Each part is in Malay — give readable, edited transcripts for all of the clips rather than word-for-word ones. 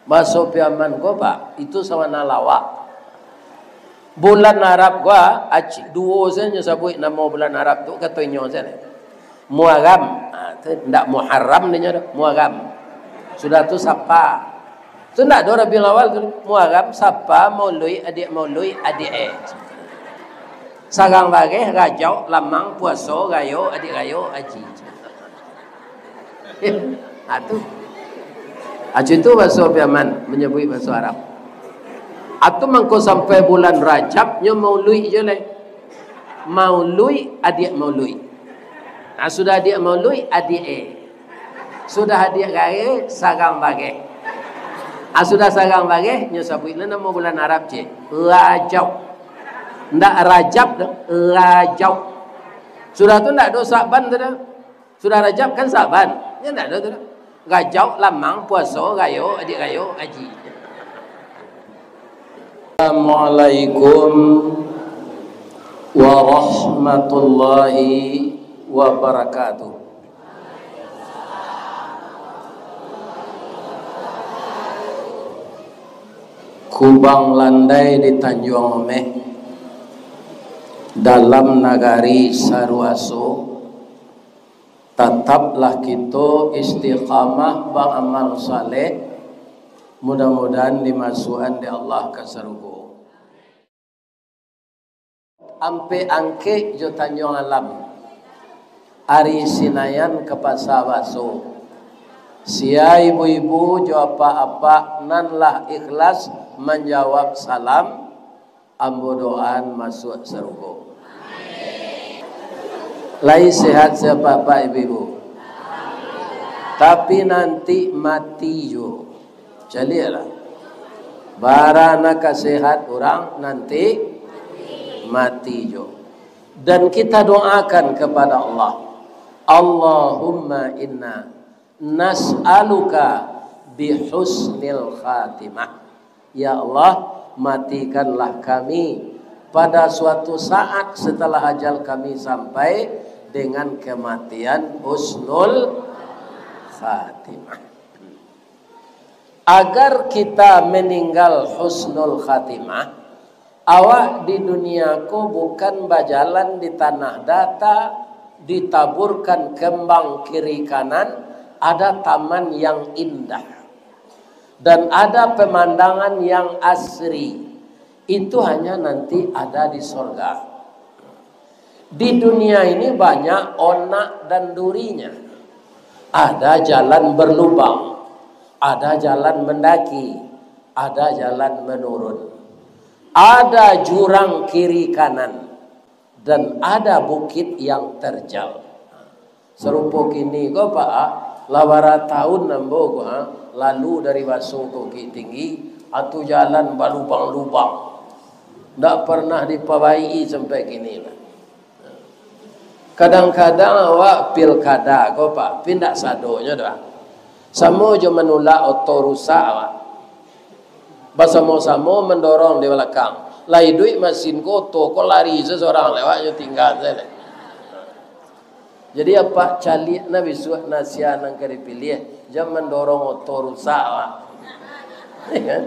Bahasa piaman gua pak itu sama nalawak. Bulan Arab gua duo saja sabut nama bulan Arab tu katanya saja. Muharram, tidak Muharram dia ada Muharram. Sudah tu sapa. Tu tidak ada Rabiul Awal tu Muharram sapa maului adik Sarang bageh rajau lamang puasa gayo adik gayo haji. Tu. Itu bahasa Yaman menyebut bahasa Arab. Atau mangko sampai bulan Rajabnya maului je lah. Maului adik maului. Sudah adik maului adik sudah adik gaya sarang bageh. Sudah sarang bageh nya sabut nama bulan Arab je. Rajab. Ndak Rajab dah, Rajab. Sudah tu ndak ada Saban tu dah. Sudah Rajab kan Saban. Ya ndak ada tu dah. Rajab lamang puasa gayo adik gayo haji. Assalamualaikum warahmatullahi wabarakatuh. Kubang landai di Tanjung Meh dalam nagari Saruaso. Tetaplah kita istiqamah beramal saleh. Mudah-mudahan dimasukkan di Allah ke surga. Ampe angke jo Tanjung Alam. Ari sinayan ke Pasar Baso. Sia ibu-ibu jo apa-apa nanlah ikhlas menjawab salam. Ambo doaan masuk surga. Lai sehat siapa pak ibu-ibu. Tapi nanti mati jo. Jadilah. Barana kesehat orang nanti mati jo. Dan kita doakan kepada Allah. Allahumma inna nas'aluka bihusnil khatimah. Ya Allah, matikanlah kami pada suatu saat setelah ajal kami sampai dengan kematian husnul khatimah. Agar kita meninggal husnul khatimah, awak di dunia ko bukan berjalan di tanah data, ditaburkan kembang kiri kanan, ada taman yang indah dan ada pemandangan yang asri. Itu hanya nanti ada di surga. Di dunia ini banyak onak dan durinya. Ada jalan berlubang, ada jalan mendaki, ada jalan menurun, ada jurang kiri kanan, dan ada bukit yang terjal. Serupa kini kau pak, lawara tahun nambo lalu dari Baso ke Bukit Tinggi, atau jalan berlubang-lubang. Tak pernah dipabai sampai kini lah. Kadang-kadang awak pilkada kau pak pindah sadonya dah. Samo je menolak auto rusak awak. Bersama-sama mendorong di belakang. Lai duit mesin ko auto ko lari seseorang lewat je tinggal saja. Jadi apa calik nabi suat nasihat nang kari pilih jam mendorong auto rusak awak. Kan?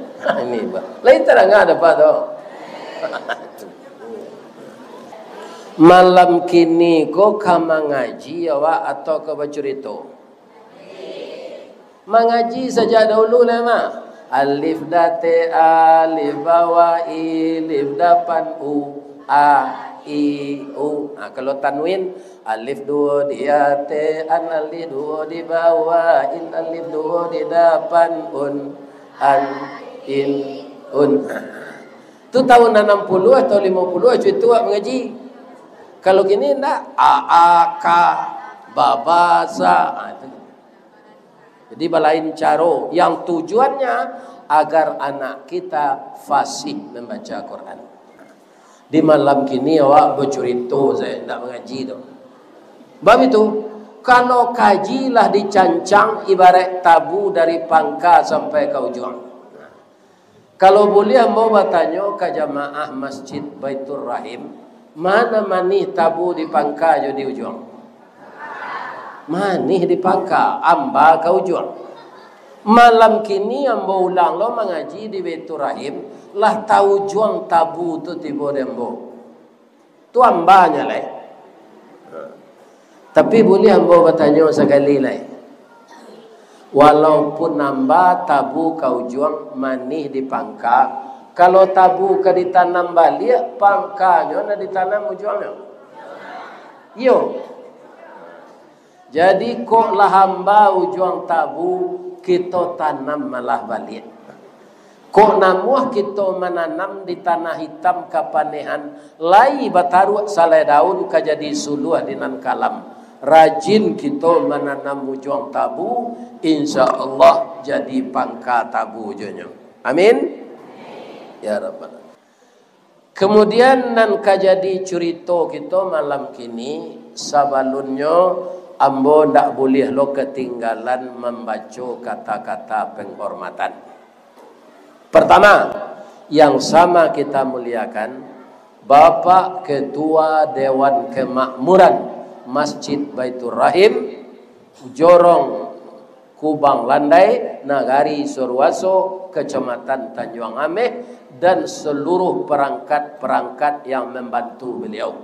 Ini bah. Lai terang ada apa tu? Malam kini ko kama ngaji awak atau ke bacurito? Mengaji saja dahulu lah mah. Alif date alif bawa ilif dapan u a i u. Kalau tanwin alif dua di ate an alif dua di bawah in alif dua di dapan un an in un. Tu tahun 60 atau 50 itu awak mengaji. Kalau gini enggak a k babasa. Jadi balain caro yang tujuannya agar anak kita fasih membaca Quran. Di malam kini awak bercerita saya tidak mengaji tu. Bab itu kalau kajilah dicancang ibarat tabu dari pangka sampai ke ujung. Kalau boleh mau bertanya ke jamaah Masjid Baitur Rahim, mana manih tabu di pangka je di ujung? Manih di pangka, amba ke ujung. Malam kini ambo ulang lo mengaji di Baitur Rahim lah tahu juang tabu tu tibo dembo. Tu ambanya lah. Tapi boleh ambo bertanya sekali lah. Walaupun nambah tabu kau juang manih di pangka, kalau tabu ke ditanam balik pangkanya na ditanam ujuangnya. Yo. Jadi kok lah hamba ujuang tabu kita tanam malah balik. Kok namuah kita menanam di tanah hitam kapanehan lai bataru salai daun kajadi suluh dinan kalam. Rajin kita menanam ujuang tabu, insya-Allah jadi pangka tabu jonyo. Amin. Ya Rabbal. Kemudian nan kajadi cerita kita malam kini sabalunnya ambo ndak boleh lo ketinggalan membaca kata-kata penghormatan. Pertama, yang sama kita muliakan Bapak Ketua Dewan Kemakmuran Masjid Baitur Rahim Jorong Kubang Landai Nagari Sorwaso Kecamatan Tanjung Ameh dan seluruh perangkat-perangkat yang membantu beliau.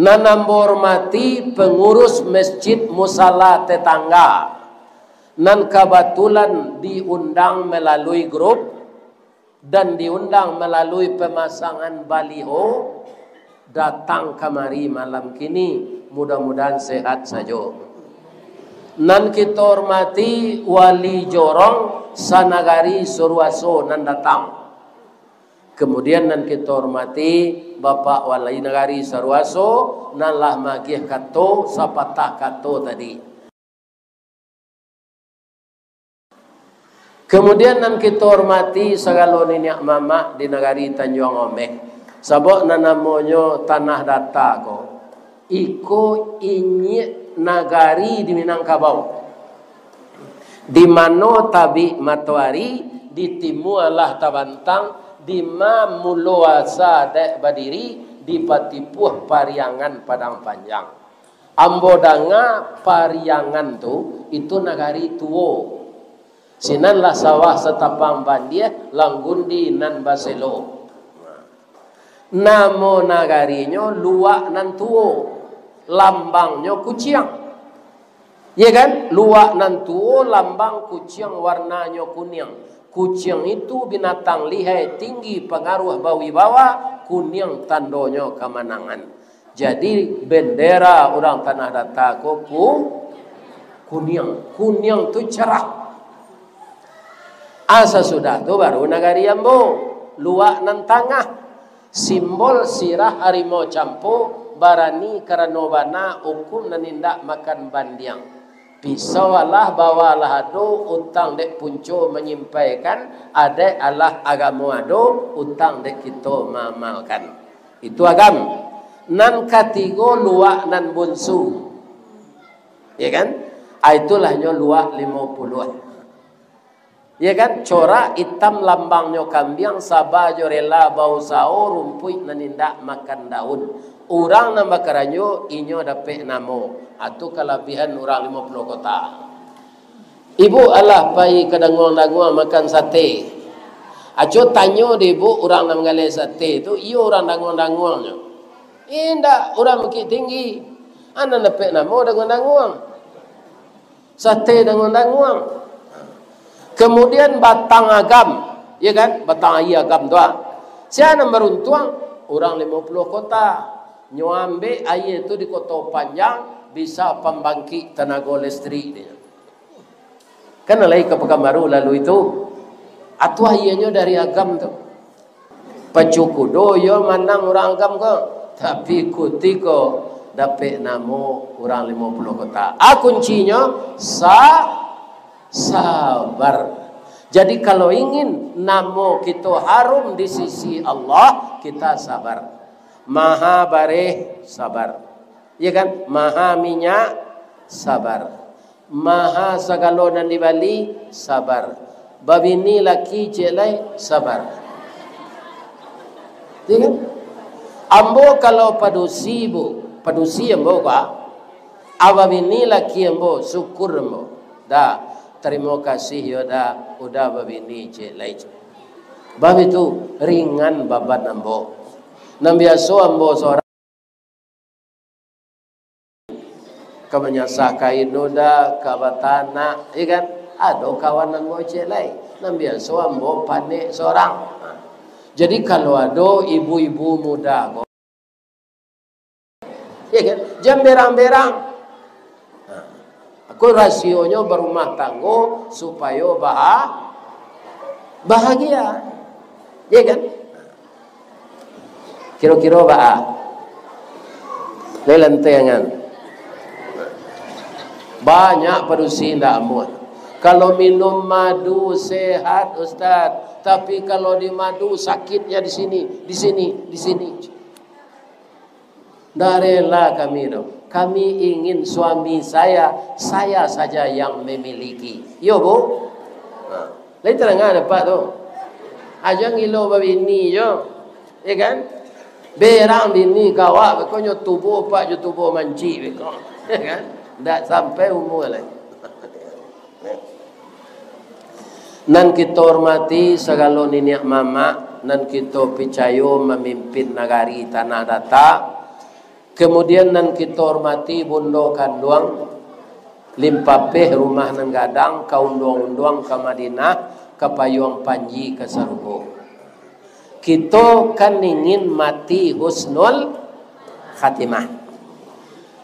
Nan hormati pengurus masjid musala tetangga. Nan kebetulan diundang melalui grup dan diundang melalui pemasangan baliho datang kemari malam kini, mudah-mudahan sehat saja. Nan kita hormati wali Jorong Sanagari Sorwaso nan datang. Kemudian nan kita hormati Bapak Wali Nagari Sorwaso nan lah magih kato sapatah kato tadi. Kemudian nan kita hormati segala nenek mama di Nagari Tanjung Omeh. Sabok nan namanya tanah data ko. Iko inyi nagari di Minangkabau. Di mana tabi matahari di timur lah tabantang di mamuluasa dek badiri di patipuh Pariangan Padang Panjang. Ambodanga Pariangan tu itu nagari tuo. Sinan lah sawah setapang bandia langgundi nan baselo. Namo nagarinya luak nan tuo, lambangnya kucing. Ya kan? Luak nan tuo, lambang kucing warnanya kuning. Kucing itu binatang lihai tinggi pengaruh bawi-bawa, kuning tandonya kemenangan. Jadi bendera orang tanah data kuku kuning. Kuning tu cerah. Asa sudah tu baru nagari ambo. Luak nan tangah. Simbol sirah harimau campo barani karanobana hukum nanindak makan bandiang. Pisau Allah bawalah ado utang dek punco menyampaikan ada Allah agama ado utang dek kita mamalkan. Itu agam. Nan katigo luak nan bunsu. Ya kan? Itulahnya luak 50. Ya kan? Corak hitam lambangnya kambing sabah jorela bau sao rumput nanindak makan daun. Orang nama keranyo inyo dapat namo atau kelebihan orang 50 kota. Ibu Allah pai kedanguang-danguang makan sate. Aco tanyo de ibu orang nam gale sate itu iyo orang danguang-danguangnya. Indah orang bukit tinggi. Ana dapat namo danguang-danguang. Sate danguang-danguang. Kemudian batang agam, ya kan? Batang ayah agam tu. Siapa beruntung orang 50 kota. Nyambe air itu di Kota Panjang bisa pembangkit tenaga listrik dia. Kan lagi ke Pekanbaru lalu itu atu airnya dari agam tu. Pacukudo yo manang orang agam ko, tapi kutiko dapat namo orang 50 kota. Kuncinya sabar. Jadi kalau ingin namo kita harum di sisi Allah, kita sabar. Maha bareh sabar. Ya kan? Maha minyak sabar. Maha sagalonan di Bali sabar. Babini laki jelai sabar. Ya kan? Ambo kalau padusi bu, padusi ambo ka. Ababini laki ambo syukur ambo. Dah. terima kasih yoda udah babini cik lai. Bab itu ringan babat ambo. Nam biasa ambo seorang kemenyasah kain noda kabatana, kan? Ada kawanan mo cik lai. Nam biasa ambo panik seorang. Jadi kalau ada ibu-ibu muda, kan? Jam berang-berang. Aku rasionya berumah tangga supaya bahagia, ya kan? Kira-kira lelentengan. Banyak perusi ndak amun. Kalau minum madu sehat Ustaz, tapi kalau di madu sakitnya di sini. Ndak rela kami dong. Kami ingin suami saya saja yang memiliki. Yo bu, lain terangkan dapat tu. Aja ngilo babini yo, ya kan? Berang bini kawak, bekonyo tubuh pak jo tubuh manci, bekon, ya kan? Ndak sampai umur lagi. Nan kita hormati segala nenek mama, nan kita percaya memimpin negari tanah datar. Kemudian nan kita hormati bundo kanduang limpapeh rumah nan gadang kaunduang-unduang ke Madinah ke Payung Panji ke Sarubo. Kita kan ingin mati husnul khatimah.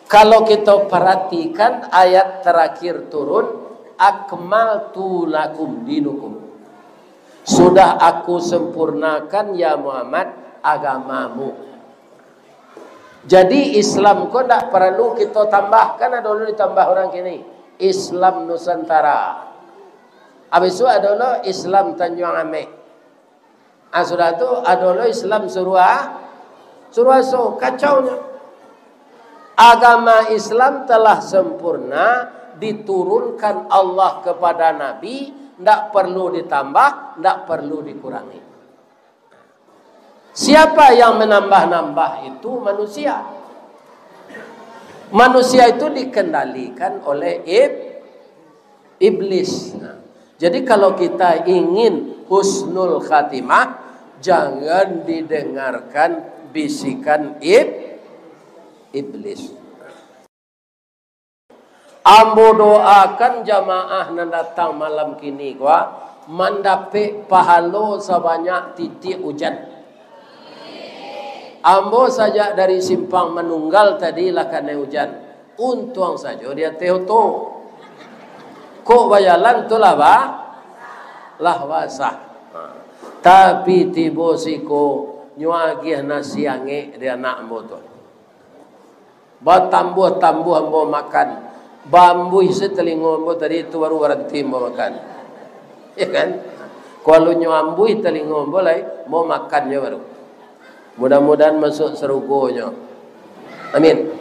Kalau kita perhatikan ayat terakhir turun, akmaltu lakum dinukum. Sudah aku sempurnakan ya Muhammad agamamu. Jadi Islam kok tak perlu kita tambahkan, ada dulu ditambah orang kini. Islam Nusantara. Habis itu ada dulu Islam Tanjung Ame. Sudah itu ada dulu Islam Suruaso. Kacaunya. Agama Islam telah sempurna, diturunkan Allah kepada Nabi, tidak perlu ditambah, tidak perlu dikurangi. Siapa yang menambah-nambah itu manusia. Manusia itu dikendalikan oleh iblis. Jadi kalau kita ingin husnul khatimah, jangan didengarkan bisikan iblis. Ambo doakan jamaah yang datang malam kini mendapat pahala sebanyak titik hujan. Ambo saja dari simpang menunggal tadi lah kena hujan. Untung saja dia teoto. Kok bayalan tu lah basah. Tapi tibo siko nyuagih nasi ange dia nak ambo tu. Batambuh ambo makan. Bambu setelingo ambo tadi itu baru berhenti ambo makan. Ya kan? Kalau nyuambui telingo ambo lai mau makannya baru. Mudah-mudahan masuk serugonya. Amin.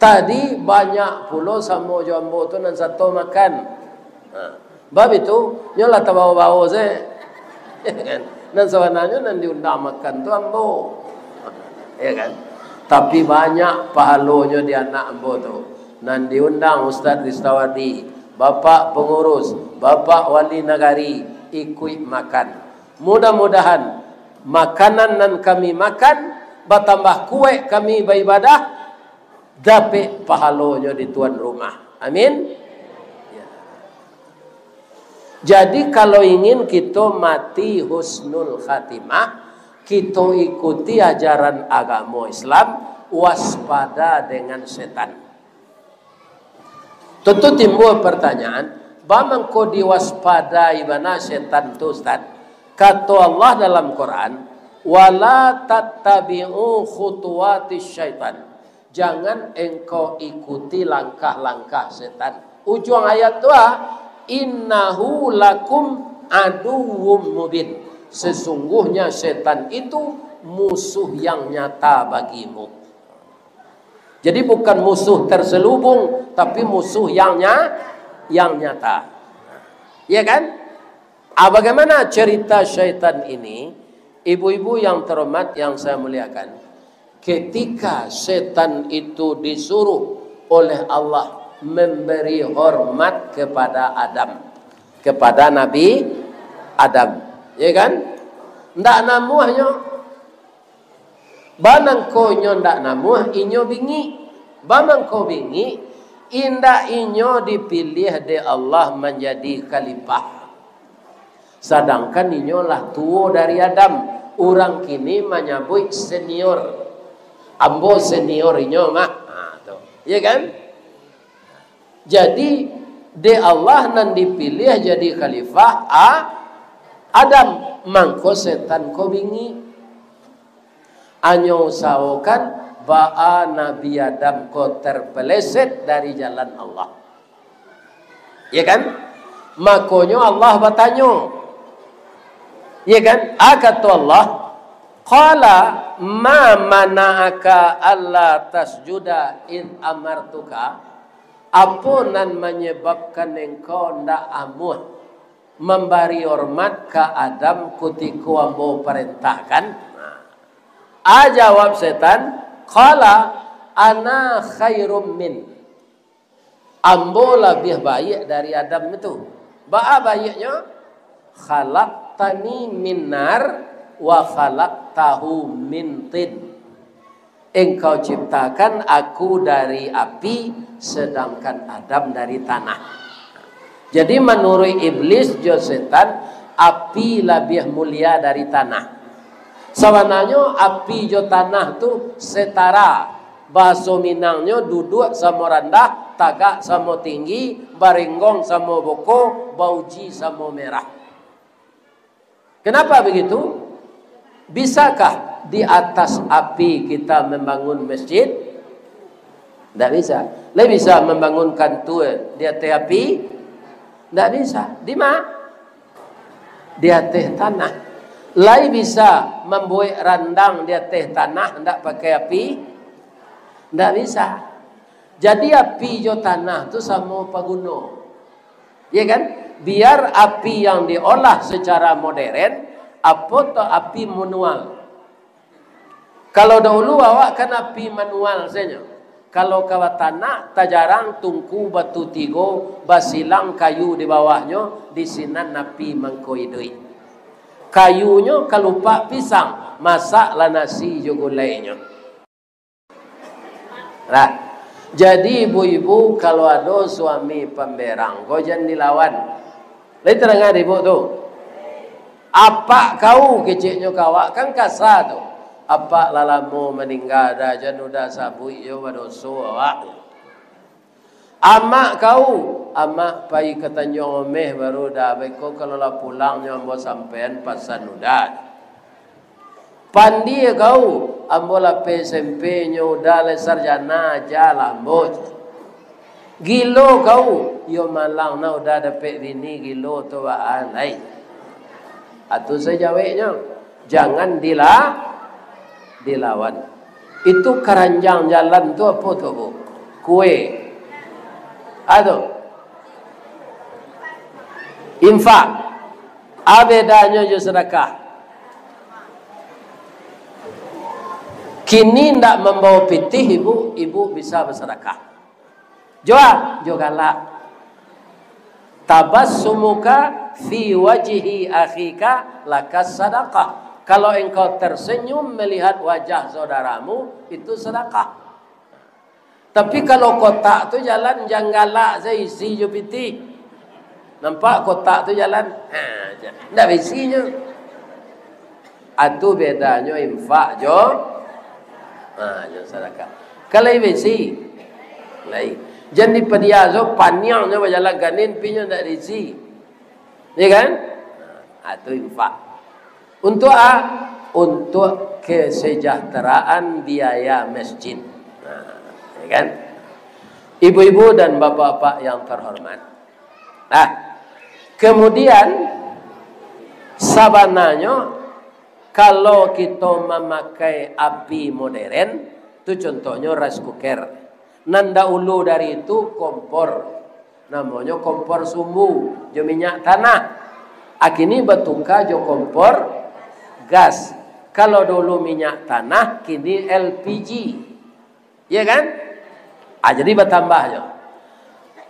Tadi banyak pulau sama jambu tu nan satu makan. Bab itu nyola tabawa-bawa se. Nan sebenarnya nan diundang makan tu ambo. Ya kan? Tapi banyak pahalonya di anak ambo tu. Nan diundang Ustaz Ristawardi, Bapak pengurus, Bapak wali nagari ikut makan. Mudah-mudahan makanan nan kami makan bertambah kue kami beribadah dapat pahalanya di tuan rumah. Amin. Ya. Jadi kalau ingin kita mati husnul khatimah, kita ikuti ajaran agama Islam, waspada dengan setan. Tentu timbul pertanyaan, bagaimana kau diwaspadai mana setan tu Ustaz? Kata Allah dalam Quran, wala tattabi'u khutuwatis syaitan. Jangan engkau ikuti langkah-langkah setan. Ujung ayat tu innahu lakum aduwwum mubin. Sesungguhnya setan itu musuh yang nyata bagimu. Jadi bukan musuh terselubung, tapi musuh yang nyata. Ya kan? Bagaimana cerita syaitan ini? Ibu-ibu yang terhormat yang saya muliakan, ketika setan itu disuruh oleh Allah memberi hormat kepada Adam, kepada Nabi Adam, ya kan? Ndak namuhnya, banang konyo ndak namuh, inyo bingi, banang ko bingi, indak inyo dipilih de Allah menjadi khalifah. Sedangkan inyo lah tua dari Adam, orang kini menyebut senior, ambo senior inyo mah, ya kan? Jadi de Allah nan dipilih jadi khalifah Adam. Mangko setan ko bingi anyo usahakan ba'a Nabi Adam ko terpeleset dari jalan Allah, ya kan? Makonyo Allah bertanya, ya kan? Kata Allah, qala ma mana'aka alla tasjuda id amartuka, apa nan menyebabkan engkau ndak amuh memberi hormat ke Adam ketika ambo perintahkan? Jawab setan, qala ana khairum min, ambo lebih baik dari Adam itu. Ba'a baiknya, khalaqtani min nar wa khalaqtahu min tin, engkau ciptakan aku dari api sedangkan Adam dari tanah. Jadi menurut iblis jo setan, api lebih mulia dari tanah. Sebenarnya api jo tanah tu setara. Bahasa Minangnya duduk sama rendah, tagak sama tinggi, barenggong sama boko, bauji sama merah. Kenapa begitu? Bisakah di atas api kita membangun masjid? Tidak bisa. Lebih bisa membangunkan tuan di atas api? Tidak bisa. Di mana? Di atas tanah. Lai bisa membuat randang di atas tanah, tidak pakai api? Tidak bisa. Jadi api jo tanah tu sama paguno, ya kan? Biar api yang diolah secara modern, apa tu api manual. Kalau dahulu awak kan api manual saja. Kalau kawat tanah, tajarang tungku batu tigo, basilang kayu di bawahnya, di sinan napi mangkoidui. Kayunya kalupa pisang, masaklah nasi jogulainya. Nah, jadi ibu-ibu kalau ada suami pemberang, kau jangan dilawan. Lain terangkan ibu tu. Apa kau keciknya kawak kan kasar tu. Apa lalamu meninggal dah januda sabui yo badoso awak. Amak kau, amak pai ke Tanjung Omeh baru dah beko kalau lah pulang nyambo sampean pasan udah. Pandi kau, ambo la SMP nyo udah le sarjana jalan boj. Gilo kau, yo malang na udah dapat bini gilo tu waan ai. Atu sejawabnya, jangan dilawan. Itu keranjang jalan tu apa tu bu? Kue. Aduh. Infak. Bedanya je sedekah. Kini ndak membawa pitih ibu bisa bersedekah. Jugalah. Tabassumuka fi wajhi akhika lakas sadaqah. Kalau engkau tersenyum melihat wajah saudaramu, itu sedekah. Tapi kalau kotak tu jalan janggala saya isi je piti. Nampak kotak tu jalan, tidak isinya. Itu bedanya infak jo sedekah. Kalau isi, lain. Jadi pedia zo paniangnya berjalan ganin pinya tidak diisi, ya kan? Itu infak. Untuk untuk kesejahteraan biaya masjid. Ya kan? Ibu-ibu dan bapak-bapak yang terhormat. Nah, kemudian sabananya kalau kita memakai api modern, itu contohnya rice cooker. Nanda ulu dari itu kompor. Namanya kompor sumbu, jo minyak tanah. Akini betuka jo kompor gas. Kalau dulu minyak tanah, kini LPG. Ya kan? Jadi bertambahnya.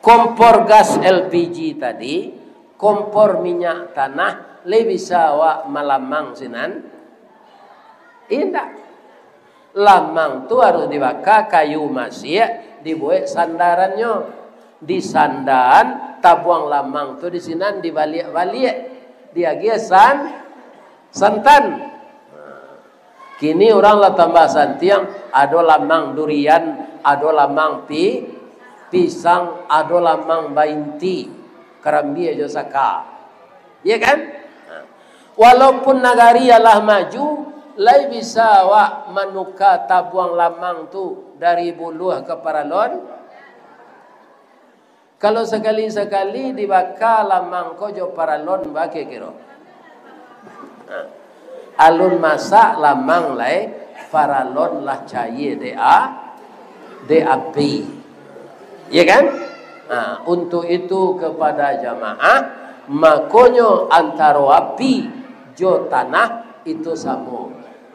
kompor gas LPG tadi, kompor minyak tanah, lebih sawa malamang sinan. Indah. Lamang tu harus dibakar kayu masih dibuat sandarannya. Di sandan tabuang lamang tu di sinan dibalik-balik. Dia santan. Kini orang lah tambah santiang, ada lamang durian, ada lamang pisang, ada lamang bainti, kerambi aja saka. Ya kan? Walaupun nagari ialah maju, lai bisa wa manuka tabuang lamang tu dari buluh ke paralon. Kalau sekali-sekali dibakar lamang ko jo paralon bagi kira. Alun masak lamang lai paralon lah cair de api. Ya kan? Untuk itu kepada jamaah, makonyo antara api jo tanah itu sama.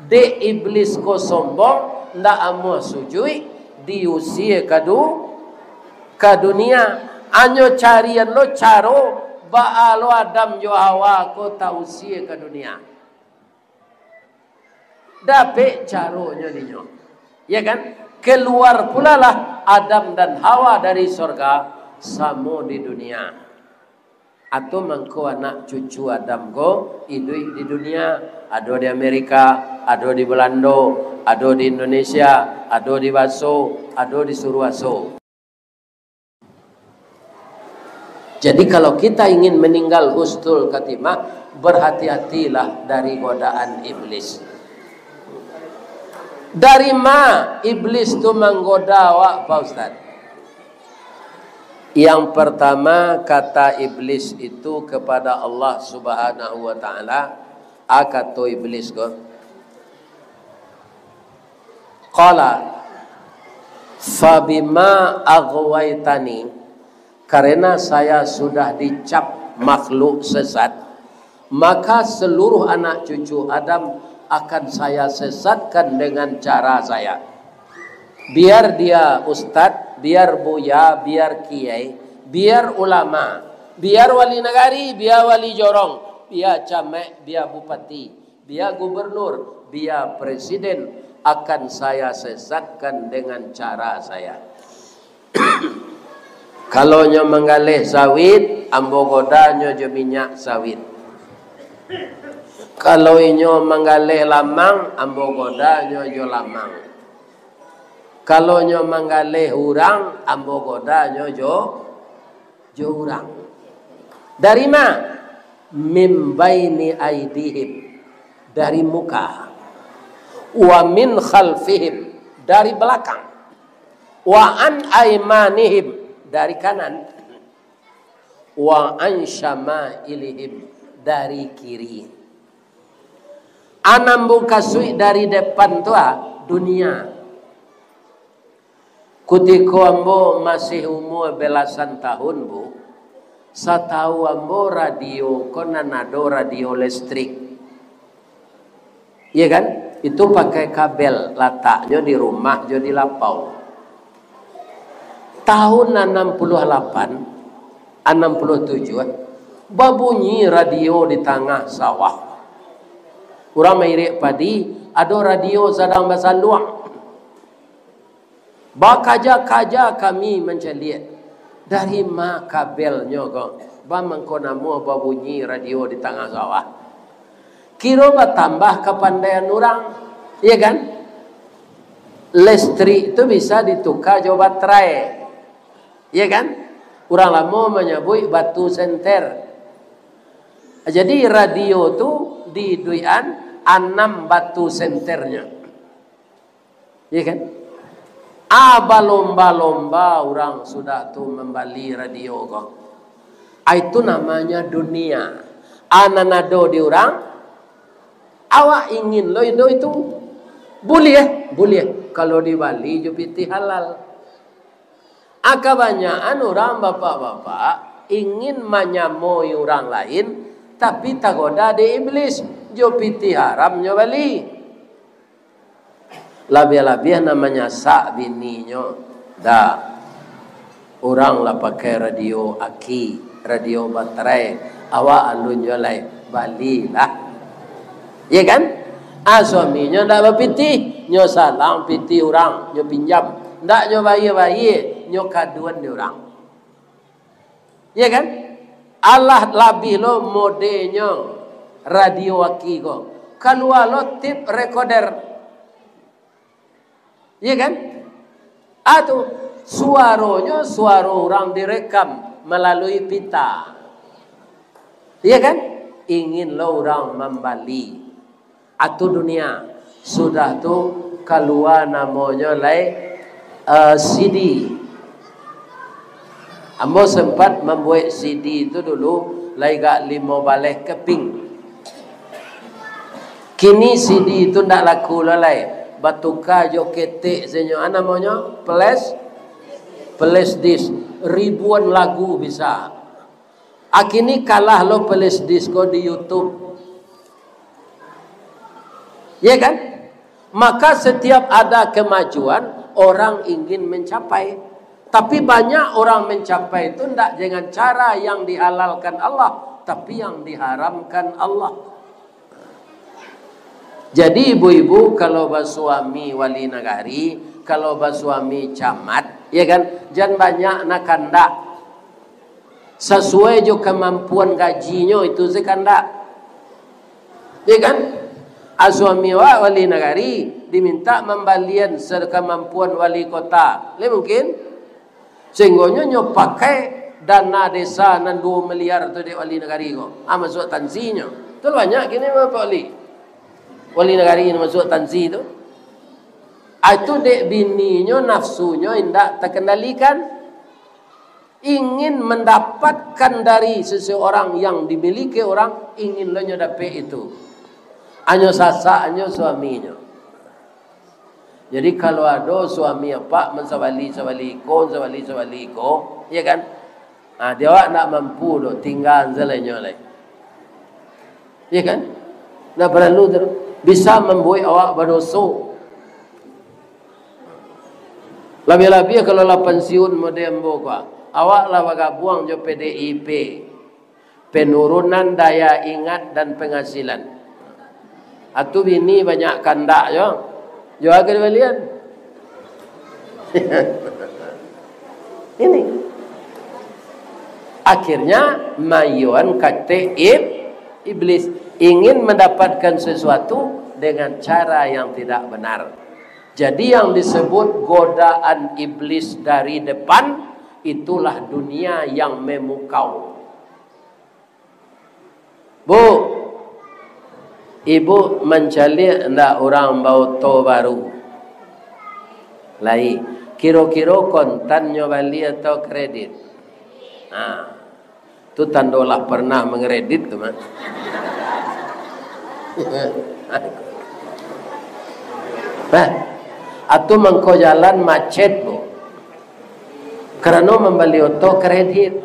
De iblis ko sombong ndak amo sujui diusir ke dunia. Anyo carian lo caro ba lo Adam jo Hawa ko tausir ke dunia. Dapat caronya dinyo. Ya kan? Keluar pula lah Adam dan Hawa dari surga sama di dunia. Atau mangko anak cucu Adam ko hidup di dunia, ada di Amerika, ada di Belanda, ada di Indonesia, ada di Baso, ada di Suruaso. Jadi kalau kita ingin meninggal husnul khatimah, berhati-hatilah dari godaan iblis. Dari ma iblis tu menggoda wa Pak Ustaz? Yang pertama kata iblis itu kepada Allah Subhanahu wa taala, akato iblis ko. Qala fabima aghwaytani, karena saya sudah dicap makhluk sesat, maka seluruh anak cucu Adam akan saya sesatkan dengan cara saya. Biar dia ustadz, biar buya, biar kiai, biar ulama, biar wali negari, biar wali jorong, biar camek, biar bupati, biar gubernur, biar presiden, akan saya sesatkan dengan cara saya. Kalau nyo menggalih sawit, ambo goda nyo jo minyak sawit. Kalau inyo menggalih lamang, ambo goda nyo jo lamang. Kalau nyo menggalih hurang, ambo goda nyo jo hurang. Dari mana? Min baini aidihim, dari muka. Wa min khalfihim, dari belakang. Wa an aimanihim, dari kanan. Wa an syama'ilihim, dari kiri. Anam kasui dari depan tu dunia. Kutiko ambo masih umur belasan tahun bu, satahu ambo radio konanado radio listrik. Iya kan? Itu pakai kabel, letaknya di rumah jadi lapau. Tahun 68, 67, babunyi radio di tengah sawah. Orang mairik padi, ada radio sedang bahasa luang. Bakaja-kaja kami menceliak. Dari ma kabelnya kok. Ba mengkonamu babunyi radio di tengah sawah. Kira bertambah kepandaian orang. Iya kan? Listrik itu bisa ditukar jo baterai. Iya kan? Orang lama menyebut batu senter. Jadi radio tu di duian 6 batu senternya. Ya kan? Lomba-lomba orang sudah tu membeli radio kok. Itu namanya dunia. Ananado di orang. Awak ingin lo itu boleh, boleh. Kalau di Bali jupiti halal. Kebanyakan orang bapak-bapak ingin menyamoi orang lain, tapi tagoda di iblis, jupiti haramnya Bali. Lebih-lebih namanya sak bininya. Dah. Orang lah pakai radio aki, radio baterai. Awak alun jolai Bali lah. Ya kan? Suaminya ndak berpiti, nyo salang piti orang, nyo pinjam. Ndak nyo bayi-bayi, nyo kaduan di orang. Ya kan? Allah labih lo modelnya radio aki ko. Keluar lo tip recorder. Ya kan? Atau suaranya suara orang direkam melalui pita. Ya kan? Ingin lo orang membali. Atau dunia sudah tu keluar namanya CD. Ambo sempat membuat CD itu dulu gak 5 balai keping. Kini CD itu ndak laku lalai. Batuka jo ketik senyo namanya flash disk. Ribuan lagu bisa. Akini kalah lo flash disk di YouTube. Ya kan? Maka setiap ada kemajuan orang ingin mencapai. Tapi banyak orang mencapai itu tidak dengan cara yang dihalalkan Allah, tapi yang diharamkan Allah. Jadi ibu-ibu kalau bersuami wali nagari, kalau bersuami camat, ya kan, jangan banyak nak kandak. Sesuai jo kemampuan gajinya itu sekandak. Ya kan? Suami wali nagari diminta membalian sekemampuan wali kota. Le mungkin? Sehingga nyo pakai dana desa nan 2 miliar tu di wali negari ko. Masuk tansinya. Tu banyak kini apa wali? Wali negari ini masuk tansi tu. Itu dek bininya nafsunya indak terkendalikan. Ingin mendapatkan dari seseorang yang dimiliki orang, ingin lo dapat itu. Anyo sasak anyo suaminya. Jadi kalau ada suami apa mensawali ko, ya kan? Dia awak nak mampu dok tinggal zelenya lai. Ya kan? Nak perlu bisa membuat awak berdosa. Lebih-lebih kalau lah pensiun modem boka, awak lah bergabung jo PDIP. Penurunan daya ingat dan penghasilan. Atu bini banyak kandak jo. Jo agak balian. Ini. Akhirnya mayuan kata iblis ingin mendapatkan sesuatu dengan cara yang tidak benar. Jadi yang disebut godaan iblis dari depan itulah dunia yang memukau. Bu, ibu mencari ndak orang bau to baru. Lai, kira-kira kontannya bali atau kredit? Tu tandolah pernah mengkredit tu mah. Atau mengko jalan macet bu. Karena membeli auto kredit.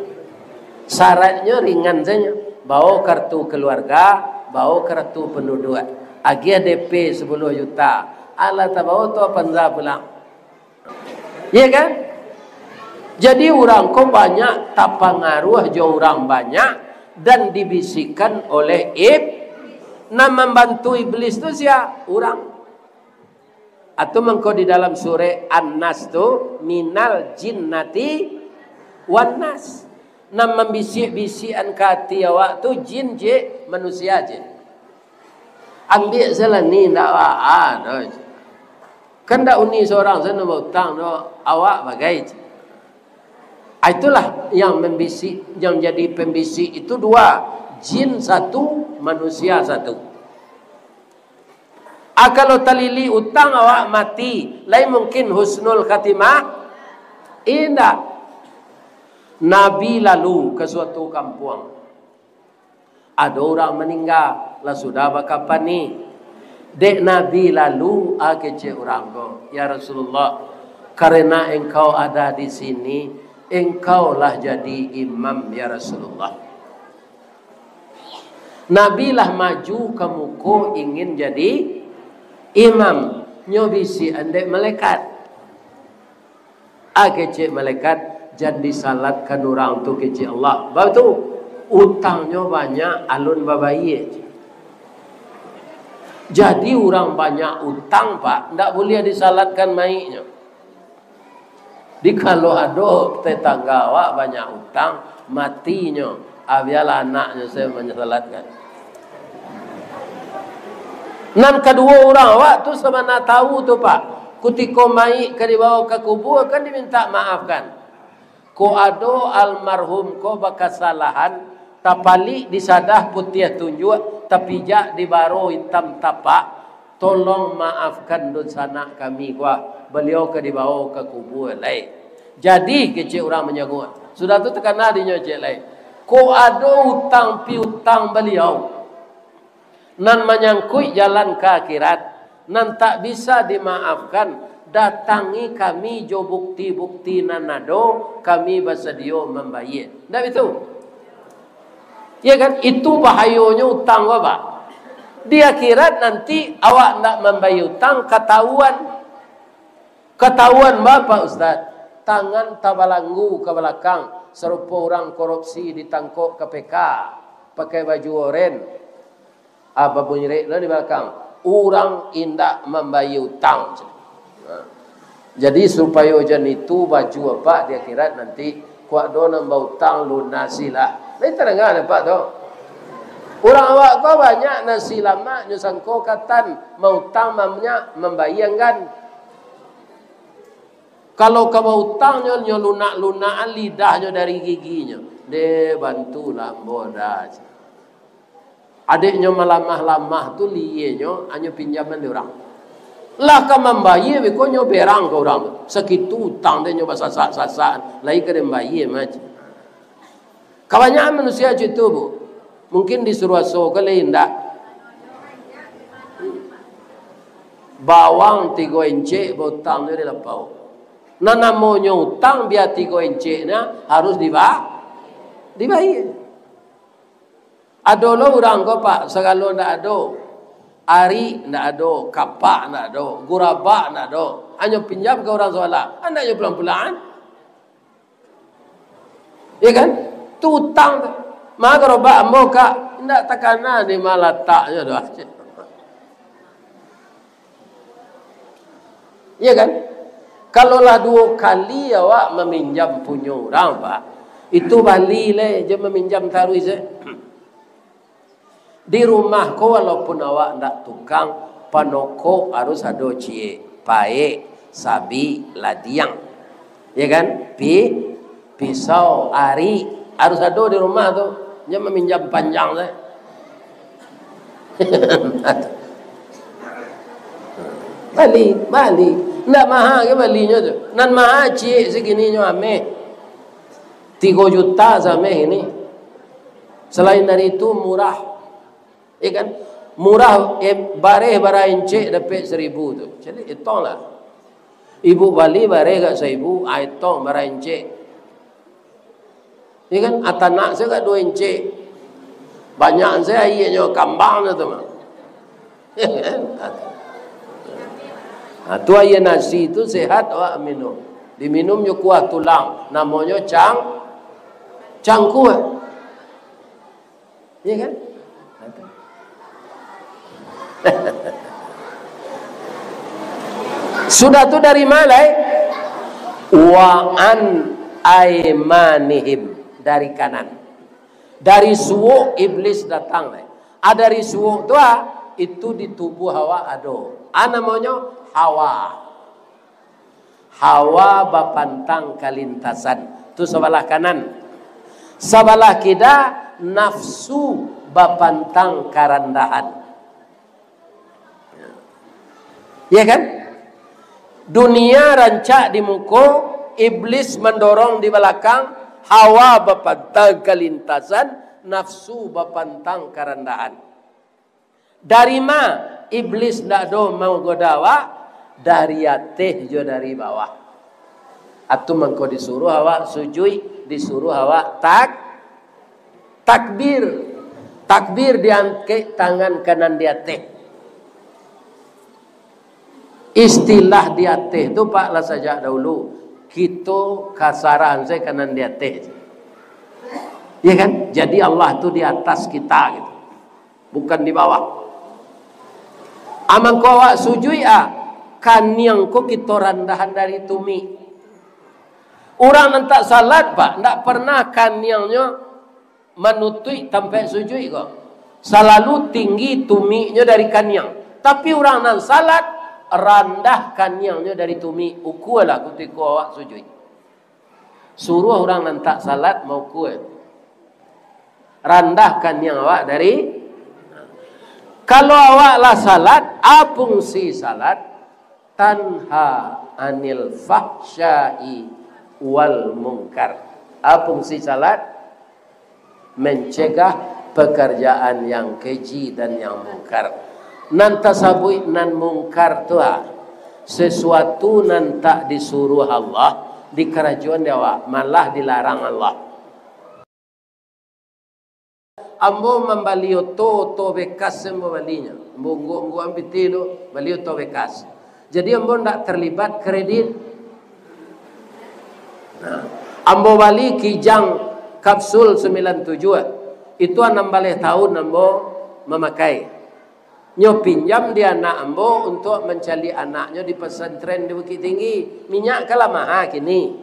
Syaratnya ringan saja. Bawa kartu keluarga, bawa kartu penduduk. Agia DP 10 juta. Ala tak bawa tu apa pulang. Ya kan? Jadi orang kau banyak tak pengaruh jo orang banyak dan dibisikkan oleh Nah membantu iblis tu siapa? Orang. Atau mengko di dalam surah An-Nas tu minal jinnati wan nas. Nah membisik-bisikan kati awak tu jin je manusia je. Ambil salah ni ndak ada. Kan dak uni seorang sana berhutang no awak bagai je. Itulah yang membisik, yang jadi pembisik itu 2, jin 1, manusia 1. Kalau talili utang awak mati, lain mungkin husnul khatimah. Indah. Nabi lalu ke suatu kampung. Ada orang meninggal, lah sudah bakapan ni. Dek Nabi lalu kece orang ko, ya Rasulullah, karena engkau ada di sini, engkaulah jadi imam ya Rasulullah. Nabi lah maju ke muka ingin jadi imam. Nyobisi andek malaikat. Cek malaikat jangan disalatkan orang tu kecil Allah. Baru tu utangnya banyak alun babaye. Jadi orang banyak utang pak, ndak boleh disalatkan maiknya. Di kalau ada tetangga awak banyak utang, matinya, biarlah anaknya saya menyalatkan. Nan kedua orang awak tu semana tahu tu pak, ketika maik ke dibawa ke kubur kan diminta maafkan. Ko ado almarhum ko bakasalahan, tapali disadah putih tunjuk, tapi jak dibaro hitam tapak, tolong maafkan dosana kami kuah. Beliau ke dibawa ke kubur lain. Jadi kecil orang menyagut. Sudah tu tekan adinya cik lain. Ko ada hutang pi hutang beliau. Nan menyangkut jalan ke akhirat. Nan tak bisa dimaafkan. Datangi kami jo bukti-bukti nan ado. Kami bersedia membayar. Tak itu? Ya kan? Itu bahayanya hutang apa? Di akhirat nanti awak nak membayar hutang ketahuan Bapak Ustaz. Tangan tabalanggu ke belakang serupa orang korupsi ditangkap KPK pakai baju oranye. Apa bunyi rekna di belakang? Orang indak membayar hutang. Jadi supaya jan itu baju apa di akhirat nanti kuat do nambah hutang lunasilah. Lain terdengar Pak tu. Orang awak kau banyak nasi lama nyusangko katan mau hutang mamnya membayangkan. Kalau kamu hutangnya lunak-lunaan lidahnya dari giginya, dia bantulah bodah. Adiknya melamah-lamah tu liyenya hanya pinjaman di orang. Lah kamu membayar, kau nyoberang ke orang. Segitu hutang dia nyoba sasak-sasak, lagi ke dia membayar macam. Kebanyakan manusia itu bu, mungkin disuruh so ke lain tak. Bawang 3 inci, hutang dia dilepau. Nah namanya hutang biar 3 inci-nya harus dibayar. Ada lo orang kau pak, segala ndak ada. Ari ndak ada, kapak ndak ada, gurabak ndak ada. Hanya pinjam ke orang solat. Andaknya pelan-pelan. Ya kan? Tu hutang. Maka gurabak ambo kak ndak takana di malataknya dah. Ya kan? Kalaulah 2 kali awak meminjam punya orang pak, itu balik le je meminjam taruh je. Di rumah ko walaupun awak ndak tukang, panoko harus ada cie, pae, sabi, ladiang. Ya kan? Pisau, ari harus ada di rumah tu. Je meminjam panjang le. Balik. Ndak mahal ke balinya tu. Nan mahal cik segini nyo ame. 3 juta sampai ini. Selain dari itu murah. Ya kan? Murah bareh barain cik dapat 1,000 tu. Jadi itong lah. Ibu bali bareh kat 1,000, itong barain cik. Ya kan? Atanak saya kat 2 cik. Banyak saya ianya kambang tu mah. Ya kan? Tu ayat nasi itu sehat awak minum. Diminumnya kuah tulang. Namanya cangkuh. Ya kan? Sudah tu dari mana? Wa an aimanihim, dari kanan. Dari suuk iblis datang. Ada dari suuk tu itu di tubuh awak ada. Namanya Hawa bapantang kalintasan. Itu sebelah kanan. Sebelah kiri nafsu bapantang karandahan. Ya kan? Dunia rancak di muka, iblis mendorong di belakang, hawa bapantang kalintasan, nafsu bapantang karandahan. Dari mana iblis ndak do mau godawa? Dari atas jo dari bawah. Atu mengko disuruh awak sujud, disuruh awak takbir. Takbir diangkat tangan kanan di atas. Istilah di atas itu Pak lah saja dahulu. kita kasaran saya kanan di atas. Ya kan? Jadi Allah tu di atas kita gitu. Bukan di bawah. Amang ko awak sujud kaniang ko kita randahan dari tumi. Orang nantak salat pak, ndak pernah kaniangnya menutui sampai sujud kok. Selalu tinggi tuminya dari kaniang. Tapi orang nan salat randah kaniangnya dari tumi. Ukulah ketika awak sujud. Suruh orang nantak salat mau kuat. Randahkan yang awak dari. Kalau awaklah salat, fungsi salat tanha anil fahsyai wal munkar. Fungsi salat mencegah pekerjaan yang keji dan yang munkar. Nan tasabui nan munkar tu sesuatu nan tak disuruh Allah di kerajaan dewa, malah dilarang Allah. Ambo membalio to bekas sembo balinya. Ambo ambil tilo balio to bekas. Jadi ambo ndak terlibat kredit. Nah, ambo bali kijang kapsul 97. Itu 16 tahun ambo memakai. Nyo pinjam dia anak ambo untuk mencari anaknya di pesantren di Bukit Tinggi. Minyak kalah mahal kini.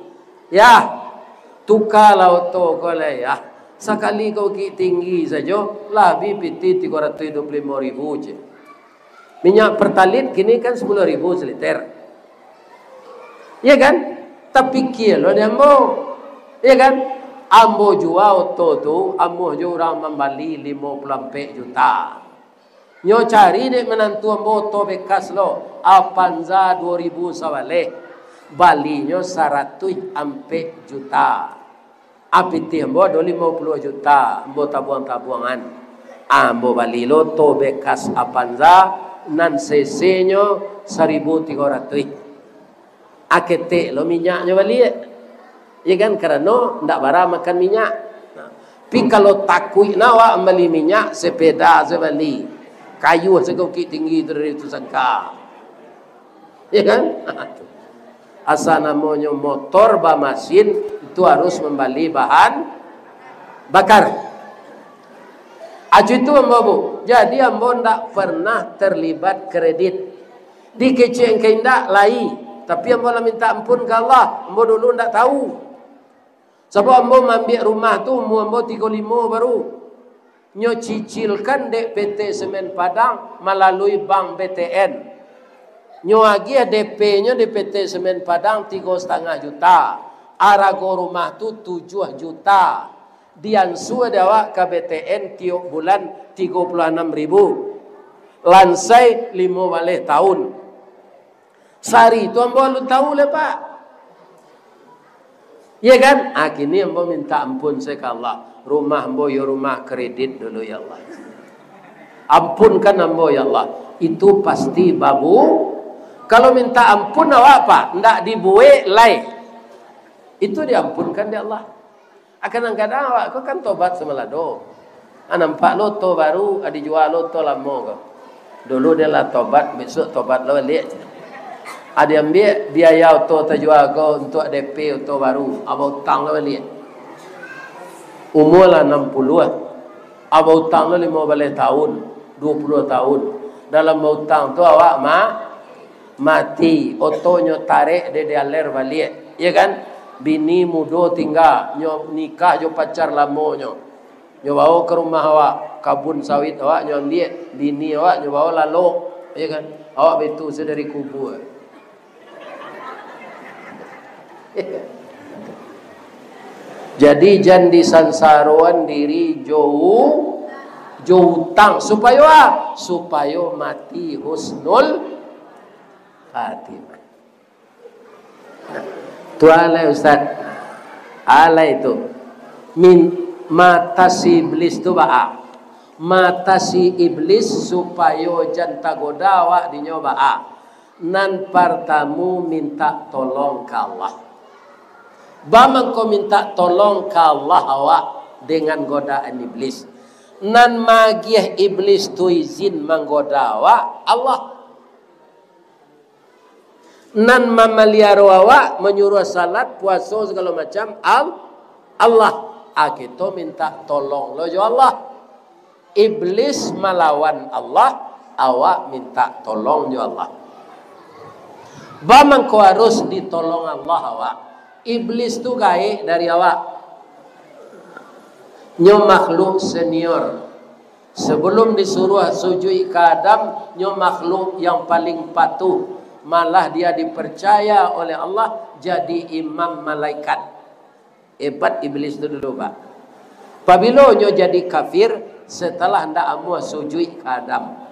Ya, tukar lauto koleh ya. Sekali kau Bukit Tinggi saja, lebih piti 325.000 je. Minyak pertalit kini kan 10.000 seliter. Ya kan? Tapi kilo dia ambo. Ya kan? Ambo jual tu, ambo jual orang membeli 54 juta. Nyo cari dek menantu ambo to bekas lo, Avanza 2000 sawale. Balinya 100 ampe juta. Apiti ambo 50 juta, ambo tabuang-tabuangan. Ambo bali lo to bekas Avanza nan cc-nya 1.300. Akete lo minyaknya bali. Ya kan, karena ndak bara makan minyak. Tapi kalau takui nawa beli minyak, sepeda saya beli. Kayu saya Bukit Tinggi dari itu sangka. Ya kan? Asal namanya motor mesin itu harus membeli bahan bakar. Aju itu ambo. Jadi ambo ndak pernah terlibat kredit. Di kecil keindak lai. Tapi ambo lah minta ampun ke Allah. Ambo dulu ndak tahu. Sebab ambo ambil rumah tu ambo 35 baru. Nyo cicilkan dek PT Semen Padang melalui Bank BTN. Nyo lagi DP-nya di PT Semen Padang 3,5 juta. Arago rumah tu 7 juta. Diansu dewa ke BTN tiap bulan 36.000. Lansai 5 balik tahun. Sari tu ambo lu tahu le Pak. Ya kan? Kini ambo minta ampun saya ke Allah. Rumah ambo ya rumah kredit dulu ya Allah. Ampunkan ambo ya Allah. Itu pasti babu. Kalau minta ampun apa? Ndak dibuat lai. Itu diampunkan di Allah. Kadang-kadang awak kau kan tobat semelado. Nampak lo to baru, adi jual lo to lama kau. Dulu dia lah tobat, besok tobat lo balik. Ada ambil biaya to terjual kau untuk DP to baru. Abang utang lo balik. Umur lah 60 Abang utang lo 15 tahun, 20 tahun. Dalam utang tu awak mati. Otonya tarik dia aler balik. Ya kan? Bini muda tinggal, nyo nikah jo pacar lamo nyo bawa ke rumah awak, kabun sawit awak nyo ambil, bini awak nyo bawa lalu, ya kan? Awak betul sedari kubur. Jadi jangan disansaruan diri jauh utang supaya mati husnul khatimah. Tu alai Ustaz. Alai itu mata si iblis tu mata si iblis supaya janta goda awak dinyoba nan pertamu minta tolong ke Allah. Bamang kau minta tolong ke Allah awak dengan godaan iblis. Nan magiah iblis tu izin menggoda awak Allah. nan mamaliaro awak menyuruh salat, puasa segala macam Allah. Kita minta tolong lo jo Allah. Iblis melawan Allah, awak minta tolong jo Allah. Bamang ko harus ditolong Allah awak. Iblis tu gaib dari awak. Nyo makhluk senior. Sebelum disuruh sujud ke Adam, nyo makhluk yang paling patuh. Malah dia dipercaya oleh Allah jadi imam malaikat. Hebat iblis itu dulu, Pak. Apabila nyo jadi kafir setelah hendak amu sujud ke Adam.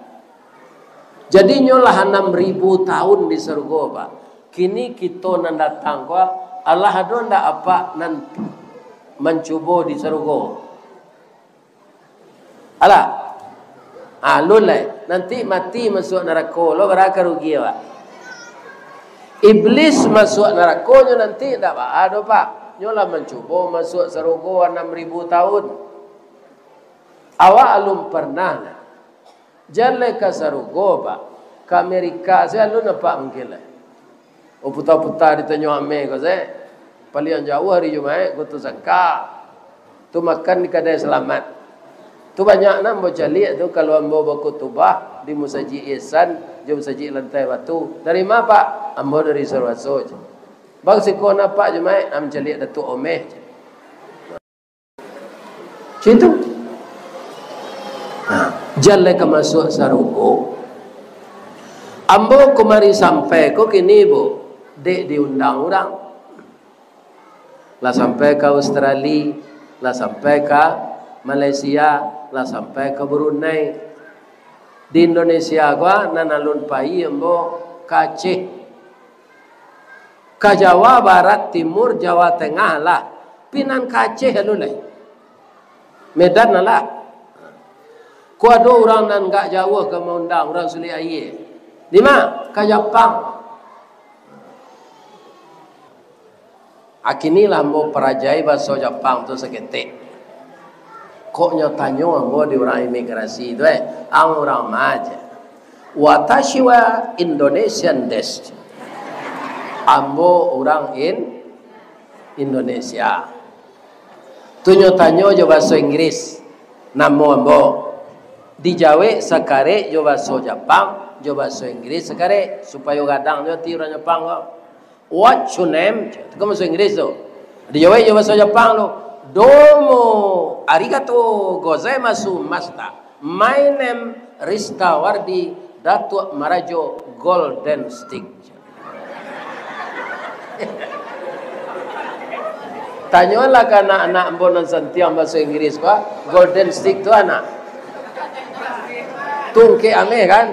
Jadi nyo lah 6.000 tahun di surga, Pak. Kini kita nan datang ko Allah ada ndak apa nan mencuba di surga. Alah. Lulai nanti mati masuk neraka, lo beraka rugi, Pak. Iblis masuk neraka nyo nanti ndak ada, Pak. Nyo lah mencuba masuk surga 6.000 tahun. Awak alum pernah lah. Jalan ke surga, Pak. Ke Amerika saya lu nampak mungkin lah. Oh putar-putar ditanya ame ko saya. Paling jauh hari Jumaat ko tu sangka. Tu makan di kedai selamat. Tu banyak nak baca lihat tu kalau ambo berkutubah di Musajid Ihsan, jom Musajid Lantai Batu. Dari mana, Pak? Ambo dari Sarwaso. Bang siko nampak Jumaat am calik Datuk Omeh. Cintu. Jalan ke masuk sarugo. Ambo kemari sampai ko kini bu. Dek diundang orang. Lah sampai ke Australia, lah sampai ke Malaysia, lah sampai ke Brunei. Di Indonesia gua nanalun pai ambo ke Aceh. Ke Jawa Barat, Timur, Jawa Tengah lah. Pinan ke Aceh lulai. Medan lah. Ku ada orang nan gak jauh ke mengundang orang Suli Aye. Di mana? Ke Jepang. Akinilah mau perajai bahasa Jepang tu seketik. Kok nyotanyo ambo di orang imigrasi tu orang maja. Watashi wa Indonesian desu. Ambo orang Indonesia. Tu nyotanyo jo bahasa Inggris. Namo ambo. Di Jawa sekare jo bahasa Jepang, jo bahasa Inggris sekare supaya gadang jo ti orang Jepang ko. What's your name? Itu kan bahasa Inggris tu. Di Jawa jo bahasa Jepang lo. Domo arigato gozaimasu masta. My name Rista Wardi Datuk Marajo Golden Stick. Tanyalah ke anak-anak ambonan santiang bahasa Inggris Pak. Golden Stick tu anak. Tungke ame kan?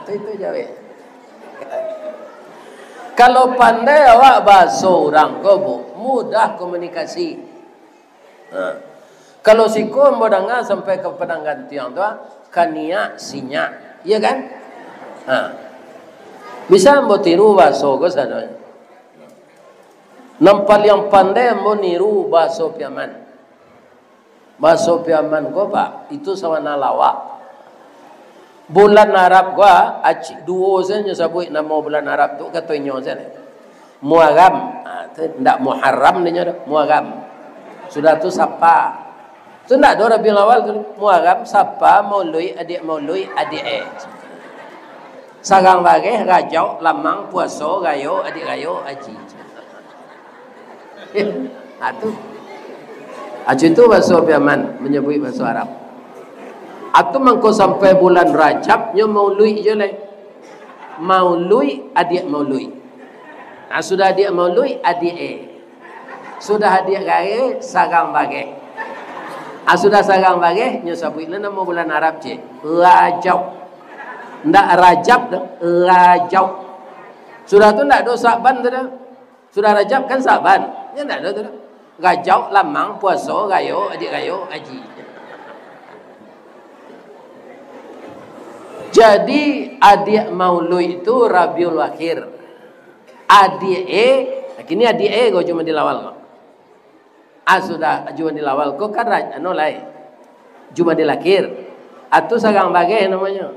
Itu Jawa. Kalau pandai awak bahasa orang ko bu, mudah komunikasi. Kalau siko mau dengar sampai ke Padang Gantiang tu, kania sinya, iya kan? Bisa mau tiru bahasa ko sana. Nampal yang pandai mau niru bahasa Piaman. Bahasa Piaman ko Pak, itu sama nalawak. Bulan Arab gua duo saja sabut nama bulan Arab tu katanya saja. Muharram, tidak Muharram ni nya Muharram. Sudah tu sapa. Tu ndak ada Rabiul Awal tu Muharram sapa Maului adik Sagang bage rajau lamang puasa gayo adik gayo aji. Atu. Aji tu bahasa Yaman menyebut bahasa Arab. Atau mangko sampai bulan Rajab nyo maului je lah. Maului adik maului. Sudah adik maului adik Sudah adik gaya sagang bage. Sudah sagang bage nyo sabut nama bulan Arab je. Rajab. Ndak Rajab dah, Rajab. Sudah tu ndak do Saban tu dah. Sudah Rajab kan Saban. Ya ndak do tu dah. Rajab lamang puasa gayo adik gayo aji. Jadi adik maului itu Rabiul Akhir. Adik kini adik kau cuma dilawal kau. Sudah cuma dilawal kau kan anu lain. Cuma dilakhir. Atau sagang bagai namanya.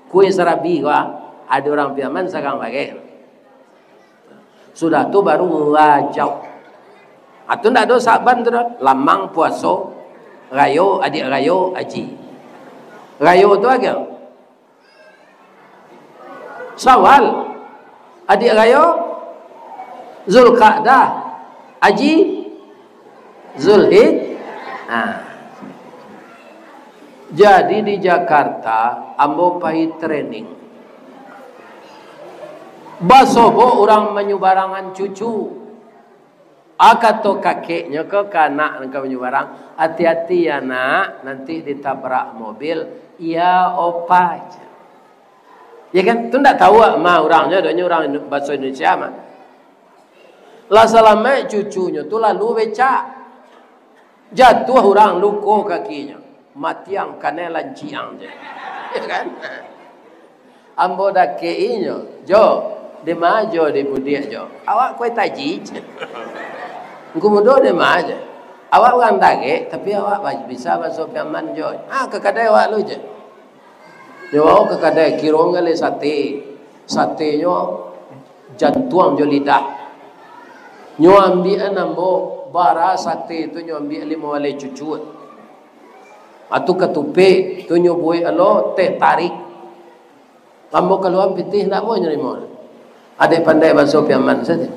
Kue serabi kau. Ada orang piaman sekarang pakai. Sudah tu baru rajau. Atau ndak ada saban tu dah. Lamang puasa, rayo, adik rayo, haji. Rayo tu apa? Syawal. Adik rayo Zulqa'dah. Haji Zulhijjah. Jadi di Jakarta ambo pai training. Basobo orang menyubarangan cucu. Akato kakeknya ke kanak nangka menyubarang. Hati-hati ya nak, nanti ditabrak mobil. Ya opa. Ya kan? Tu ndak tahu mah orangnya, adanya orang bahasa Indonesia mah. Lah selama cucunya tu lalu becak. Jatuh orang luko kakinya. Matiang kanelan ciang je. Ya kan? Ambo dak keinyo. Jo, de majo de budiak jo. Awak kue taji. Engko mudo de majo. Awak orang dage tapi awak bisa masuk piaman jo. Ke kedai awak lu je. Yo ke kedai kirong ngale sate. Satenya jantuang jo lidah. Nyo ambil ambo bara sate tu nyo ambil 5 wale cucut. Atu ketupe tu nyo buai alo teh tarik. Ambo keluar pitih nak mau nyerimo. Ada pandai bahasa piaman saja.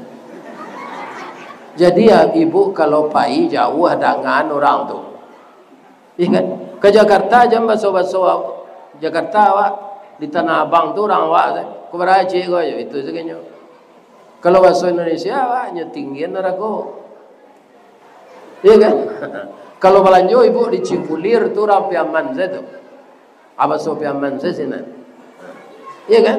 Jadi ya ibu kalau pai jauh dengan orang tu. Iya kan? Ke Jakarta jam bahasa Jakarta awak di Tanah Abang tu orang awak ku beraje ko itu segenyo. Kalau bahasa Indonesia awaknya tinggian narago. Iya kan? Kalau balanjo ibu di Cipulir tu orang piaman saja tu. Apa so piaman saja nak? Iya kan?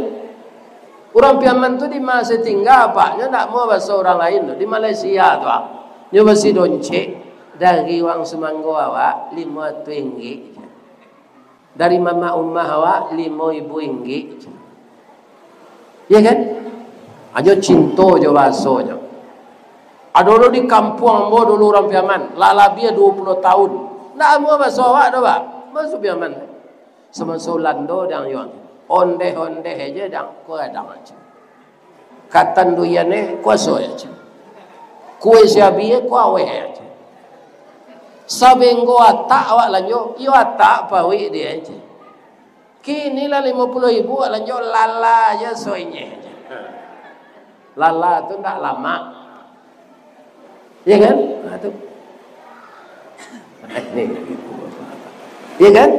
Orang piaman tu di masa tinggal apanya tak mau bahasa orang lain tu. Di Malaysia tu nyo basi donce dari wang semanggo awak 5 ringgit. Dari mama ummah awak 5 ibu ringgit. Iya kan? Ajo cinto jo bahasanya. Ada di kampung ambo dulu orang piaman, lalabia 20 tahun. Ndak mau bahasa awak dah, Pak. Masuk piaman. Semasa lando dang yon. Onde aja dang ko dang aja. Katan duyane kuaso aja. Kue siabie ko awe aja. Sabengo atak awak lanjo, yo atak pawi dia aja. Kini lah 50.000 awak lanjo lala aja soinya. Lala tu ndak lama. Ya kan? Nah, tu. Ya kan?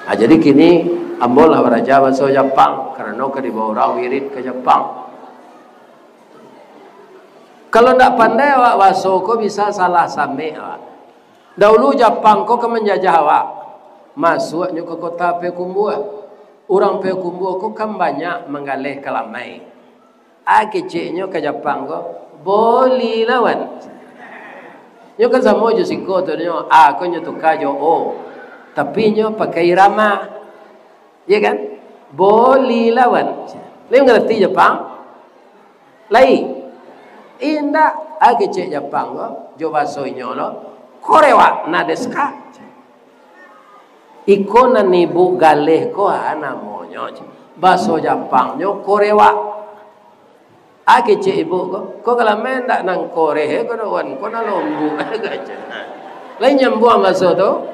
Nah, jadi kini ambol lah beraja bahasa Jepang karena ke dibawa orang wirid ke Jepang. Kalau ndak pandai awak bahasa ko bisa salah same awak. Dahulu Jepang ko ke menjajah awak. Masuknya ke kota Payakumbuh. Orang Payakumbuh ko kan banyak menggalih kelamai. Keciknya ke Jepang ko boleh lawan. Nyo kan sama je siko tu nyo ko nyo tukar jo o. Tapi nyo pakai irama. Ya kan? Boleh lawan. Lain ngerti Jepang? Lain. Indah kecik Jepang ko jo bahasa nyo lo. Korewa na desu ka? Iko na nibu galeh ko namanya. Bahasa Jepang nyo korewa. Kecik ibu ko kalau main tak nang Korea ko nawan ko na lombu gaja. Lain nyambu bahasa tu?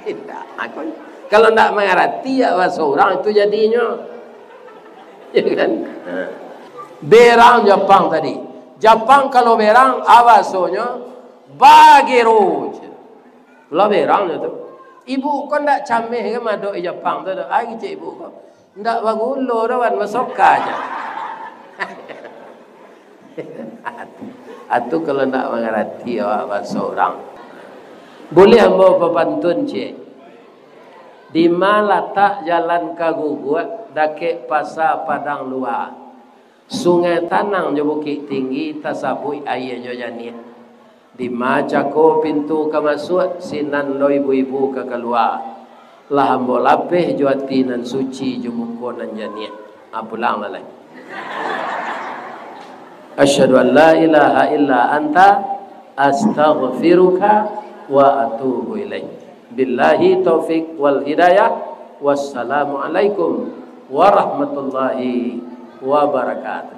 Tidak. Kalau tak mengerti ya bahasa orang itu jadinya. Ya kan? Berang Jepang tadi. Jepang kalau berang bahasanya bagero. Lah berang tu. Ibu ko ndak cameh ke madok Jepang tu. Kecik ibu ko. Ndak bagulo rawan masuk aja. Atau kalau nak mengerti awak bahasa orang boleh ambo pepantun cik di mana tak jalan kaguguat dake pasar padang luar sungai tanang jo bukit tinggi tasabui airnya jani di macako pintu ke masuk sinan lo ibu-ibu ke keluar lah ambo lapeh jo atinan suci jo muko nan jani pulang lagi. Asyhadu an la ilaha illa anta astaghfiruka wa atubu ilaik. Billahi taufik wal hidayah. Wassalamu alaikum warahmatullahi wabarakatuh.